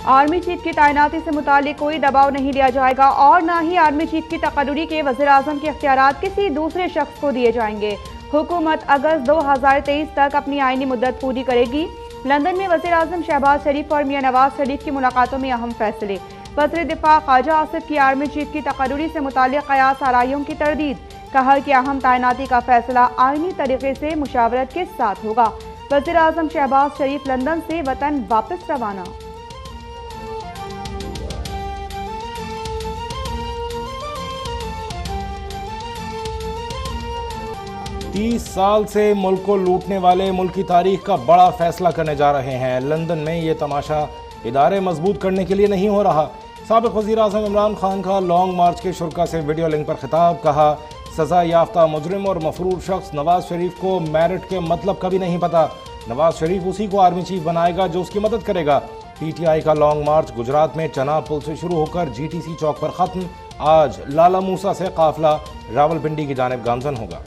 Army chief की तैनाती से मुतालिक कोई दबाव नहीं लिया जाएगा और न ही आर्मी चीफ की तकर्री के वज़ीर-ए-आज़म के इख्तियारात किसी दूसरे शख्स को दिए जाएंगे। हुकूमत अगस्त 2023 तक अपनी आईनी मुद्दत पूरी करेगी। लंदन में वज़ीर-ए-आज़म शहबाज शरीफ और मियां नवाज शरीफ की मुलाकातों में अहम फैसले। वज़ीर दिफा ख्वाजा आसिफ की आर्मी चीफ की तकर्री से मुतालिक कयास आराइयों की तरदीद। कहा कि अहम तैनाती का फैसला आईनी तरीके से मुशावरत के साथ होगा। वज़ीर-ए-आज़म शहबाज शरीफ लंदन से वतन वापस रवाना। 30 साल से मुल्क को लूटने वाले मुल्क की तारीख का बड़ा फैसला करने जा रहे हैं। लंदन में ये तमाशा इदारे मजबूत करने के लिए नहीं हो रहा। साबिक वज़ीर आज़म इमरान खान का लॉन्ग मार्च के शुरा से वीडियो लिंक पर खिताब। कहा, सजा याफ्ता मुजरिम और मफरूर शख्स नवाज शरीफ को मेरिट के मतलब कभी नहीं पता। नवाज शरीफ उसी को आर्मी चीफ बनाएगा जो उसकी मदद करेगा। PTI का लॉन्ग मार्च गुजरात में चनाब पुल से शुरू होकर GTC चौक पर खत्म। आज लाला मूसा से काफिला रावलपिंडी की जानिब गामजन होगा।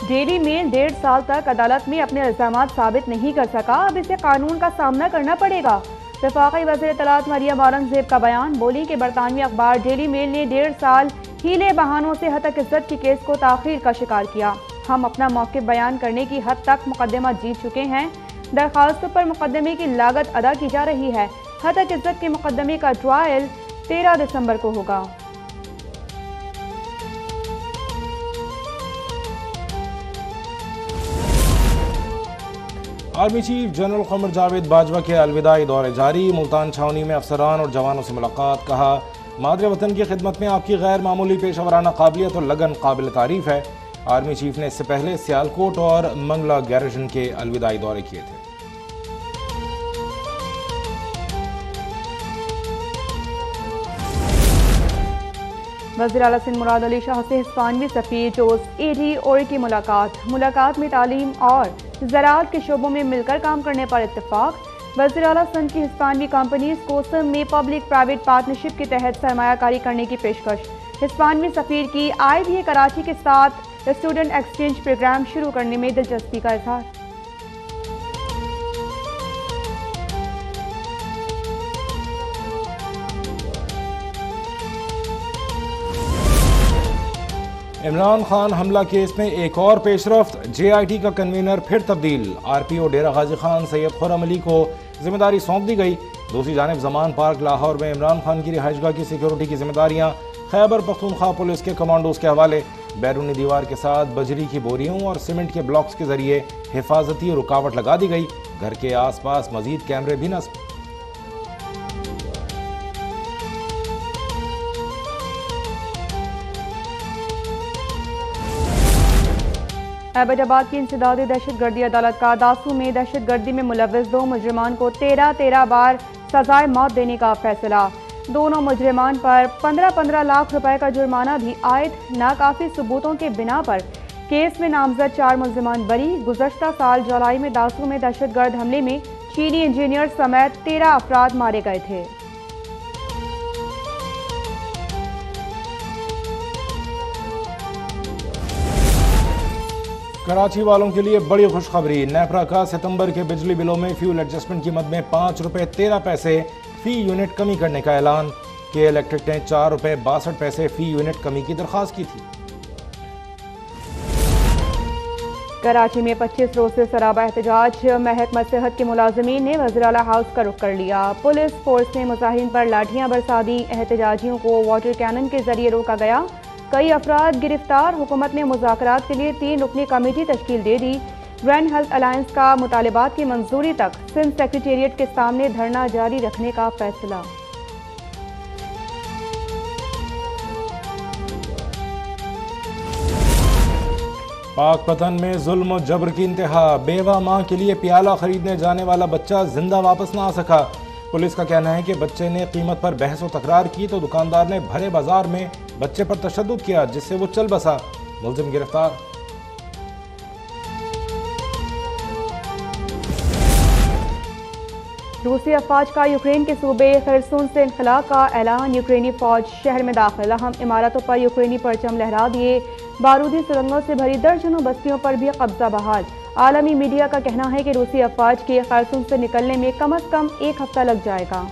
डेली मेल 1.5 साल तक अदालत में अपने इल्जामात साबित नहीं कर सका, अब इसे कानून का सामना करना पड़ेगा। वफाकी वज़ीर इत्तलात मरियम औरंगज़ेब का बयान। बोली कि बरतानवी अखबार डेली मेल ने 1.5 साल हीले बहानों से हतक इज्जत के केस को ताख़ीर का शिकार किया। हम अपना मौक़िफ़ बयान करने की हद तक मुकदमा जीत चुके हैं। दरख्वास्तों पर मुकदमे की लागत अदा की जा रही है। हतक इज्जत के मुकदमे का ट्रायल 13 दिसंबर को होगा। आर्मी चीफ जनरल क़मर जावेद बाजवा के अलविदाई दौरे जारी। मुल्तान छावनी में अफसरान और जवानों से मुलाकात। कहा, मादरे वतन की खिदमत में आपकी गैर मामूली पेशावराना काबिलियत और लगन काबिल तारीफ है। आर्मी चीफ ने इससे पहले सियालकोट और मंगला गैरिजन के अलविदाई दौरे किए थे। वज़ीर आला सिंध मुराद अली शाह से हिस्पानवी सफ़ीर जोस एडी ओर की मुलाकात में तालीम और ज़राअत के शोबों में मिलकर काम करने पर इत्तेफाक। वज़ीर आला सिंध की हिस्पानवी कंपनीज कोसम में पब्लिक प्राइवेट पार्टनरशिप के तहत सरमायाकारी करने की पेशकश। हिस्पानवी सफ़ीर की IBA कराची के साथ स्टूडेंट एक्सचेंज प्रोग्राम शुरू करने में दिलचस्पी का इज़हार। इमरान खान हमला केस में एक और पेशरफ्त। JIT का कन्वीनर फिर तब्दील। RPO डेरा गाजी खान सैयद खुर्रम अली को जिम्मेदारी सौंप दी गई। दूसरी जानिब जमान पार्क लाहौर में इमरान खान की रिहाइशगाह की सिक्योरिटी की जिम्मेदारियां खैबर पख्तूनख्वा पुलिस के कमांडोज के हवाले। बैरूनी दीवार के साथ बजरी की बोरियों और सीमेंट के ब्लॉक्स के जरिए हिफाजती रुकावट लगा दी गई। घर के आसपास मजीद कैमरे भी नस्ब। एबटाबाद की इंसदादी दहशतगर्दी अदालत का दासू में दहशतगर्दी में मुलव्वस 2 मुजरिमान को 13 बार सजाए मौत देने का फैसला। दोनों मुजरिमान पर 15 लाख रुपए का जुर्माना भी आयद। नाकाफी सबूतों के बिना पर केस में नामजद 4 मुजरिमान बरी। गुज़श्ता साल जुलाई में दासू में दहशतगर्द हमले में चीनी इंजीनियर समेत 13 अफराद मारे गए थे। कराची वालों के लिए बड़ी खुशखबरी। नेपरा का सितंबर के बिजली बिलों में फ्यूल एडजस्टमेंट कीमत में 5 रुपये 13 पैसे फी यूनिट कमी करने का ऐलान। के इलेक्ट्रिक ने 4 रुपये 62 पैसे फी यूनिट कमी की दरख्वास्त की थी। कराची में 25 रोज से सराबा एहतजाज। महकमा सेहत के मुलाजमीन ने वज़ीर आला हाउस का रुख कर लिया। पुलिस फोर्स ने मुजाहिरीन पर लाठियां बरसा दी। एहतजाजियों को वाटर कैनन के जरिए रोका गया। कई अफराद गिरफ्तार। हुकूमत ने मुज़ाकरात के लिए 3 रुकनी कमेटी तश्कील दे दी। ग्रैंड हेल्थ अलायंस का मुतालिबात की मंजूरी तक सिंध सेक्रेटेरिएट के सामने धरना जारी रखने का फैसला। पाकपतन में जुल्म और जबर की इंतहा। बेवा मां के लिए प्याला खरीदने जाने वाला बच्चा जिंदा वापस ना आ सका। पुलिस का कहना है कि बच्चे ने कीमत पर बहस और तकरार की तो दुकानदार ने भरे बाजार में बच्चे पर तशद्दुद किया, जिससे वो चल बसा। मुलजिम गिरफ्तार। रूसी अफवाज का यूक्रेन के सूबे खरसून से इनखला का ऐलान। यूक्रेनी फौज शहर में दाखिल, अहम इमारतों पर यूक्रेनी परचम लहरा दिए। बारूदी सुरंगों से भरी दर्जनों बस्तियों पर भी कब्जा बहाल। आलमी मीडिया का कहना है कि रूसी अफवाज के खरसून से निकलने में कम से कम 1 हफ्ता लग जाएगा।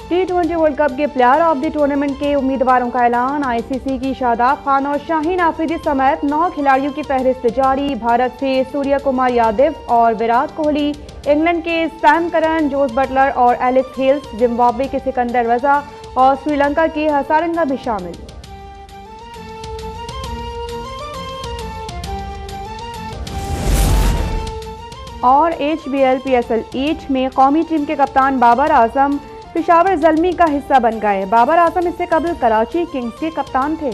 T20 वर्ल्ड कप के प्लेयर ऑफ द टूर्नामेंट के उम्मीदवारों का ऐलान। आईसीसी की शादाब खान और शाहीन आफरीदी समेत 9 खिलाड़ियों की फहरिस्त जारी। भारत से सूर्य कुमार यादव और विराट कोहली, इंग्लैंड के सैम करन, जोस बटलर और एलेक्स हेल्स, जिम्बाब्वे के सिकंदर रजा और श्रीलंका के हसारंगा भी शामिल। और HBL PSL 8 में कौमी टीम के कप्तान बाबर आजम पेशावर ज़ल्मी का हिस्सा बन गए। बाबर आजम इससे कबल कराची किंग्स के कप्तान थे।